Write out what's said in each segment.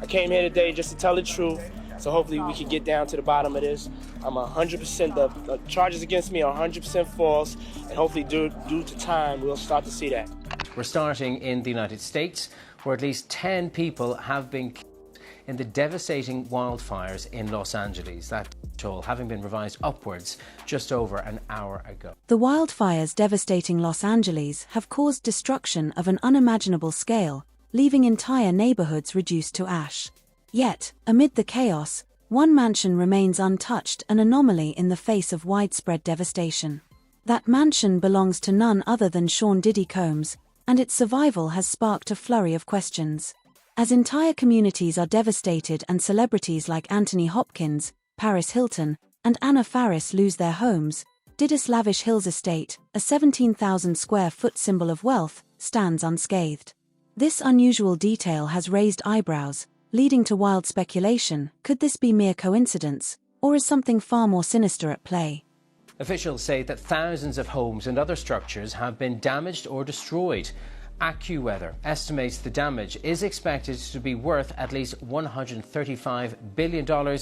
I came here today just to tell the truth, so hopefully we can get down to the bottom of this. I'm 100%, the charges against me are 100% false, and hopefully due to time, we'll start to see that. We're starting in the United States, where at least 10 people have been killed in the devastating wildfires in Los Angeles. That toll having been revised upwards just over an hour ago. The wildfires devastating Los Angeles have caused destruction of an unimaginable scale, leaving entire neighborhoods reduced to ash. Yet, amid the chaos, one mansion remains untouched, an anomaly in the face of widespread devastation. That mansion belongs to none other than Sean Diddy Combs, and its survival has sparked a flurry of questions. As entire communities are devastated and celebrities like Anthony Hopkins, Paris Hilton, and Anna Faris lose their homes, Diddy's lavish Hills estate, a 17,000 square foot symbol of wealth, stands unscathed. This unusual detail has raised eyebrows, leading to wild speculation. Could this be mere coincidence, or is something far more sinister at play? Officials say that thousands of homes and other structures have been damaged or destroyed. AccuWeather estimates the damage is expected to be worth at least $135 billion.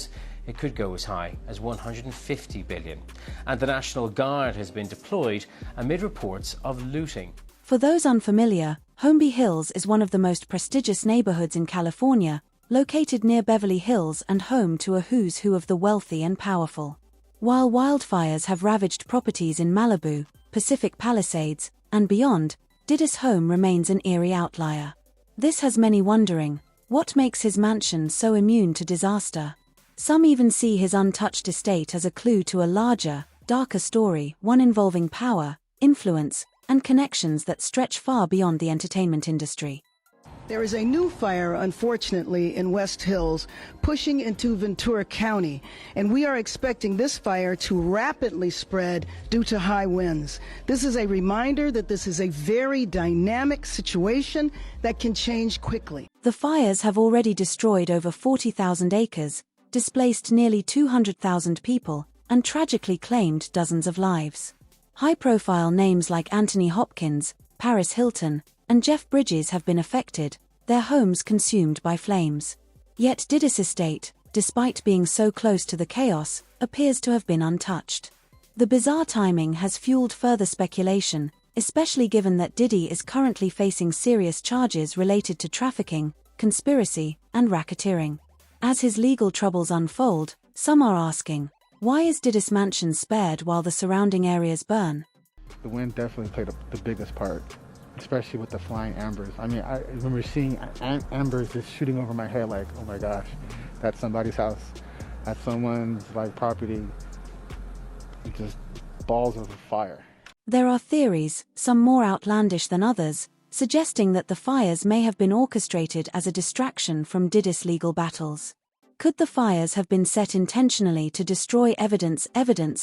It could go as high as $150 billion. And the National Guard has been deployed amid reports of looting. For those unfamiliar, Holmby Hills is one of the most prestigious neighborhoods in California, located near Beverly Hills and home to a who's who of the wealthy and powerful. While wildfires have ravaged properties in Malibu, Pacific Palisades, and beyond, Diddy's home remains an eerie outlier. This has many wondering, what makes his mansion so immune to disaster? Some even see his untouched estate as a clue to a larger, darker story, one involving power, influence, and connections that stretch far beyond the entertainment industry. There is a new fire, unfortunately, in West Hills, pushing into Ventura County, and we are expecting this fire to rapidly spread due to high winds. This is a reminder that this is a very dynamic situation that can change quickly. The fires have already destroyed over 40,000 acres, displaced nearly 200,000 people, and tragically claimed dozens of lives. High-profile names like Anthony Hopkins, Paris Hilton, and Jeff Bridges have been affected, their homes consumed by flames. Yet Diddy's estate, despite being so close to the chaos, appears to have been untouched. The bizarre timing has fueled further speculation, especially given that Diddy is currently facing serious charges related to trafficking, conspiracy, and racketeering. As his legal troubles unfold, some are asking, why is Diddy's mansion spared while the surrounding areas burn? The wind definitely played the biggest part, especially with the flying embers. I mean, I remember seeing embers just shooting over my head like, oh my gosh, that's somebody's house. That's someone's property. Just balls of fire. There are theories, some more outlandish than others, suggesting that the fires may have been orchestrated as a distraction from Diddy's legal battles. Could the fires have been set intentionally to destroy evidence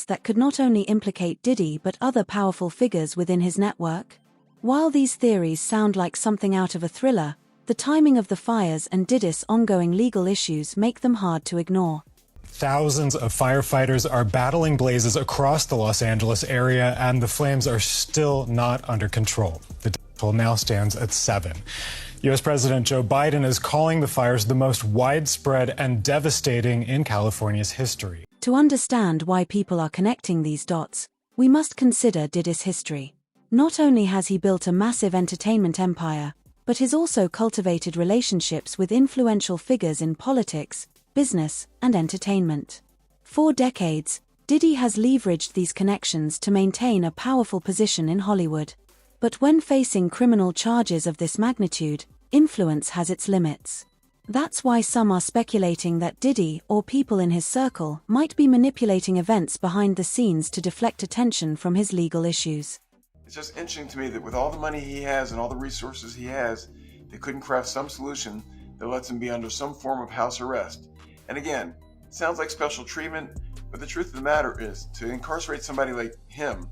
that could not only implicate Diddy but other powerful figures within his network? While these theories sound like something out of a thriller, the timing of the fires and Diddy's ongoing legal issues make them hard to ignore. Thousands of firefighters are battling blazes across the Los Angeles area, and the flames are still not under control. The toll now stands at 7. U.S. President Joe Biden is calling the fires the most widespread and devastating in California's history. To understand why people are connecting these dots, we must consider Diddy's history. Not only has he built a massive entertainment empire, but he's also cultivated relationships with influential figures in politics, business, and entertainment. For decades, Diddy has leveraged these connections to maintain a powerful position in Hollywood. But when facing criminal charges of this magnitude, influence has its limits. That's why some are speculating that Diddy or people in his circle might be manipulating events behind the scenes to deflect attention from his legal issues. It's just interesting to me that with all the money he has and all the resources he has, they couldn't craft some solution that lets him be under some form of house arrest. And again, it sounds like special treatment, but the truth of the matter is, to incarcerate somebody like him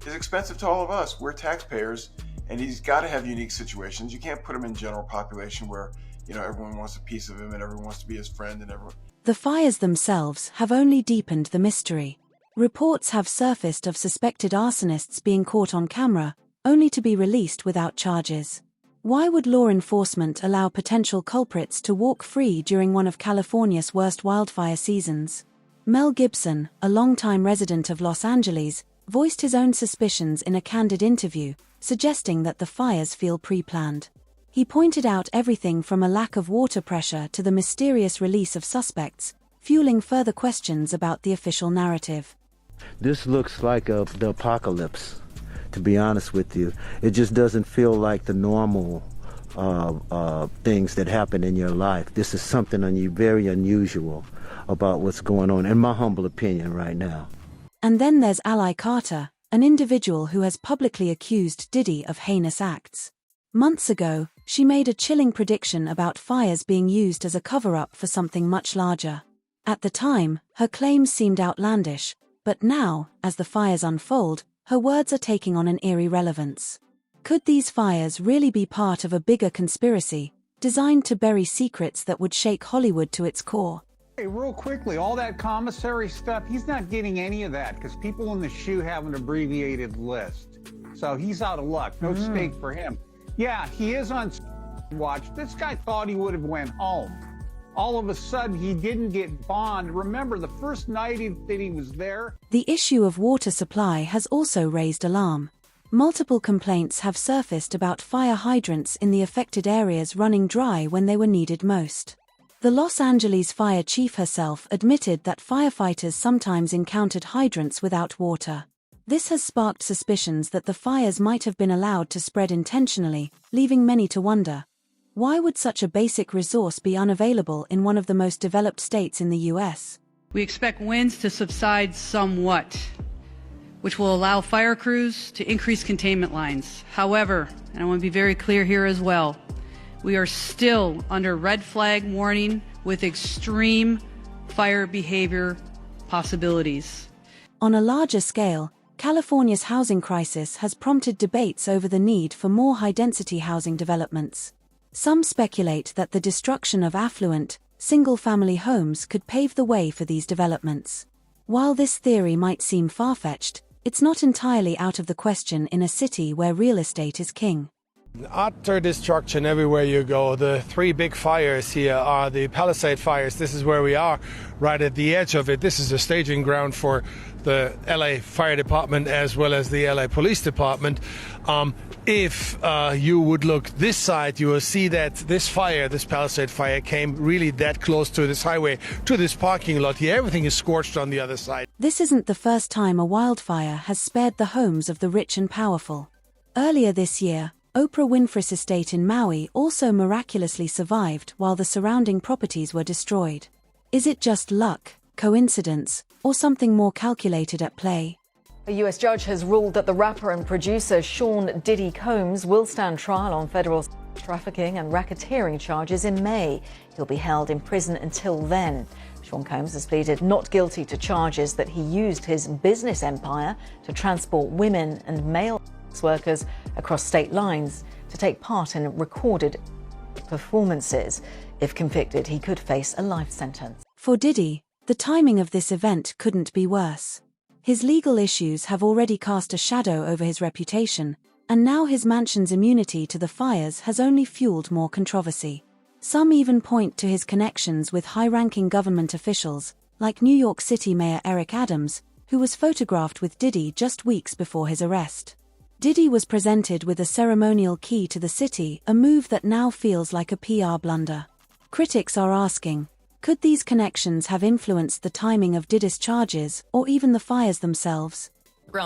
is expensive to all of us. We're taxpayers, and he's got to have unique situations. You can't put him in general population where, everyone wants a piece of him and everyone wants to be his friend and everyone. The fires themselves have only deepened the mystery. Reports have surfaced of suspected arsonists being caught on camera, only to be released without charges. Why would law enforcement allow potential culprits to walk free during one of California's worst wildfire seasons? Mel Gibson, a longtime resident of Los Angeles, voiced his own suspicions in a candid interview, suggesting that the fires feel pre-planned. He pointed out everything from a lack of water pressure to the mysterious release of suspects, fueling further questions about the official narrative. This looks like the apocalypse, to be honest with you. It just doesn't feel like the normal things that happen in your life. This is something very unusual about what's going on, in my humble opinion, right now. And then there's Ally Carter, an individual who has publicly accused Diddy of heinous acts. Months ago, she made a chilling prediction about fires being used as a cover-up for something much larger. At the time, her claims seemed outlandish, but now, as the fires unfold, her words are taking on an eerie relevance. Could these fires really be part of a bigger conspiracy, designed to bury secrets that would shake Hollywood to its core? Hey, real quickly, all that commissary stuff, he's not getting any of that because people in the SHU have an abbreviated list. So he's out of luck. No stake for him. Yeah, he is on watch. This guy thought he would have went home. All of a sudden, he didn't get bond. Remember, the first night that he was there. The issue of water supply has also raised alarm. Multiple complaints have surfaced about fire hydrants in the affected areas running dry when they were needed most. The Los Angeles fire chief herself admitted that firefighters sometimes encountered hydrants without water. This has sparked suspicions that the fires might have been allowed to spread intentionally, leaving many to wonder. Why would such a basic resource be unavailable in one of the most developed states in the U.S.? We expect winds to subside somewhat, which will allow fire crews to increase containment lines. However, and I want to be very clear here as well, we are still under red flag warning with extreme fire behavior possibilities. On a larger scale, California's housing crisis has prompted debates over the need for more high-density housing developments. Some speculate that the destruction of affluent, single-family homes could pave the way for these developments. While this theory might seem far-fetched, it's not entirely out of the question in a city where real estate is king. Utter destruction everywhere you go. The three big fires here are the Palisade fires. This is where we are, right at the edge of it. This is a staging ground for the LA Fire Department as well as the LA Police Department. If you would look this side, you will see that this Palisade fire, came really that close to this highway, to this parking lot here. Everything is scorched on the other side. This isn't the first time a wildfire has spared the homes of the rich and powerful. Earlier this year, Oprah Winfrey's estate in Maui also miraculously survived while the surrounding properties were destroyed. Is it just luck, coincidence, or something more calculated at play? A U.S. judge has ruled that the rapper and producer Sean Diddy Combs will stand trial on federal trafficking and racketeering charges in May. He'll be held in prison until then. Sean Combs has pleaded not guilty to charges that he used his business empire to transport women and male workers across state lines to take part in recorded performances. If convicted, he could face a life sentence. For Diddy, the timing of this event couldn't be worse. His legal issues have already cast a shadow over his reputation, and now his mansion's immunity to the fires has only fueled more controversy. Some even point to his connections with high-ranking government officials, like New York City Mayor Eric Adams, who was photographed with Diddy just weeks before his arrest. Diddy was presented with a ceremonial key to the city, a move that now feels like a PR blunder. Critics are asking, could these connections have influenced the timing of Diddy's charges, or even the fires themselves?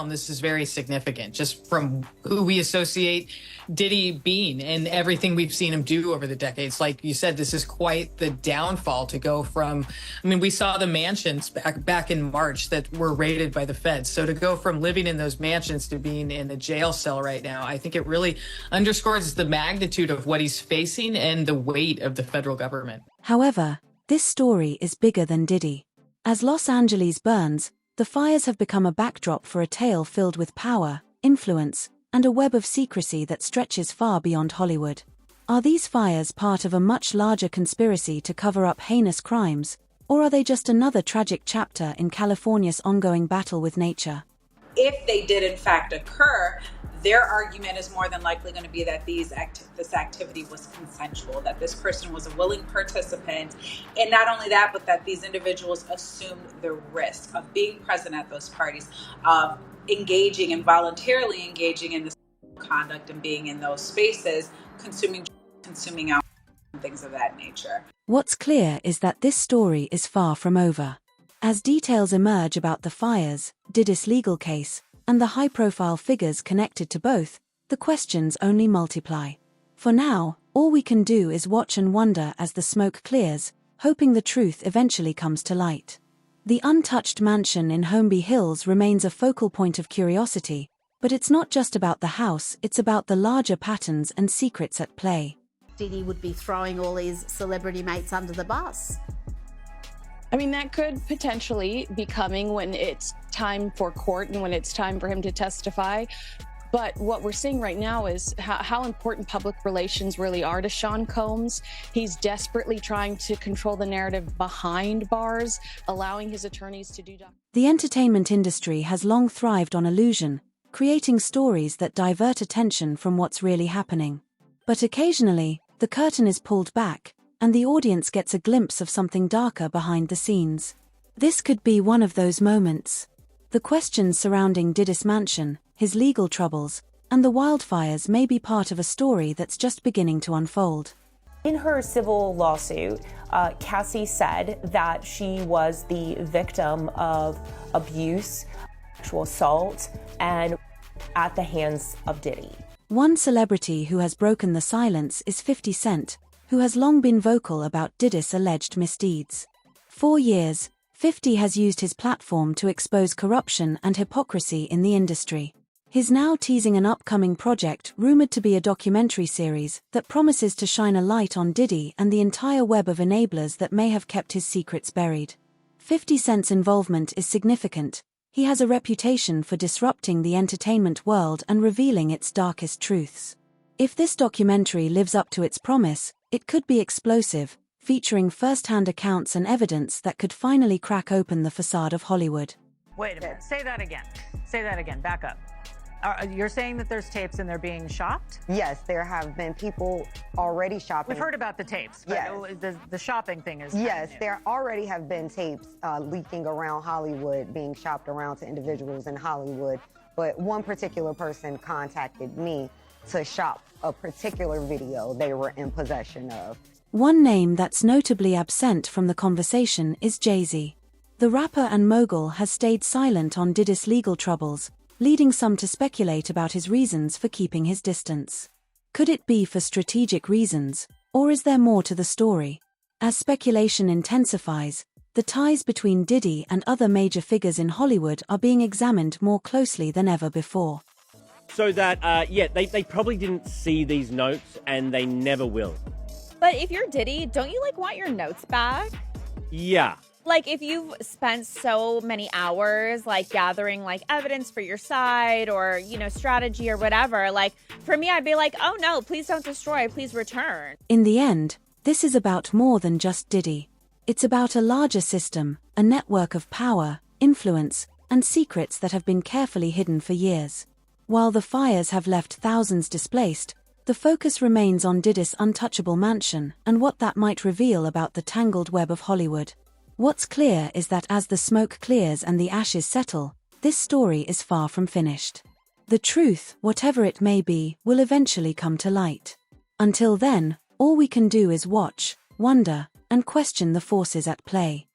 This is very significant, just from who we associate Diddy being and everything we've seen him do over the decades. Like you said, this is quite the downfall to go from, we saw the mansions back in March that were raided by the feds. So to go from living in those mansions to being in a jail cell right now, I think it really underscores the magnitude of what he's facing and the weight of the federal government. However, this story is bigger than Diddy. As Los Angeles burns, the fires have become a backdrop for a tale filled with power, influence, and a web of secrecy that stretches far beyond Hollywood. Are these fires part of a much larger conspiracy to cover up heinous crimes, or are they just another tragic chapter in California's ongoing battle with nature? If they did in fact occur, Their argument is more than likely going to be that this activity was consensual, that this person was a willing participant, and not only that, but that these individuals assumed the risk of being present at those parties, of engaging and voluntarily engaging in this conduct and being in those spaces, consuming alcohol, and things of that nature. What's clear is that this story is far from over. As details emerge about the fires, Diddy's legal case, and the high-profile figures connected to both, the questions only multiply. For now, all we can do is watch and wonder as the smoke clears, hoping the truth eventually comes to light. The untouched mansion in Holmby Hills remains a focal point of curiosity, but it's not just about the house, it's about the larger patterns and secrets at play. Diddy would be throwing all his celebrity mates under the bus. I mean, that could potentially be coming when it's time for court and when it's time for him to testify. But what we're seeing right now is how important public relations really are to Sean Combs. He's desperately trying to control the narrative behind bars, allowing his attorneys to do... The entertainment industry has long thrived on illusion, creating stories that divert attention from what's really happening. But occasionally, the curtain is pulled back, and the audience gets a glimpse of something darker behind the scenes. This could be one of those moments. The questions surrounding Diddy's mansion, his legal troubles, and the wildfires may be part of a story that's just beginning to unfold. In her civil lawsuit, Cassie said that she was the victim of abuse, sexual assault, and at the hands of Diddy. One celebrity who has broken the silence is 50 Cent, who has long been vocal about Diddy's alleged misdeeds. For years, 50 has used his platform to expose corruption and hypocrisy in the industry. He's now teasing an upcoming project rumored to be a documentary series that promises to shine a light on Diddy and the entire web of enablers that may have kept his secrets buried. 50 Cent's involvement is significant. He has a reputation for disrupting the entertainment world and revealing its darkest truths. If this documentary lives up to its promise, it could be explosive, featuring first-hand accounts and evidence that could finally crack open the facade of Hollywood. Wait a minute, say that again. Say that again, back up. You're saying that there's tapes and they're being shopped? Yes, there have been people already shopping. We've heard about the tapes, but yes. The shopping thing is... Yes, there already have been tapes leaking around Hollywood, being shopped around to individuals in Hollywood, but one particular person contacted me to shop a particular video they were in possession of. One name that's notably absent from the conversation is Jay-Z. The rapper and mogul has stayed silent on Diddy's legal troubles, leading some to speculate about his reasons for keeping his distance. Could it be for strategic reasons, or is there more to the story? As speculation intensifies, the ties between Diddy and other major figures in Hollywood are being examined more closely than ever before. So that, they probably didn't see these notes and they never will. But if you're Diddy, don't you, want your notes back? Yeah. If you've spent so many hours, gathering, evidence for your side or, strategy or whatever, for me, I'd be like, oh no, please don't destroy, please return. In the end, this is about more than just Diddy. It's about a larger system, a network of power, influence, and secrets that have been carefully hidden for years. While the fires have left thousands displaced, the focus remains on Diddy's untouchable mansion and what that might reveal about the tangled web of Hollywood. What's clear is that as the smoke clears and the ashes settle, this story is far from finished. The truth, whatever it may be, will eventually come to light. Until then, all we can do is watch, wonder, and question the forces at play.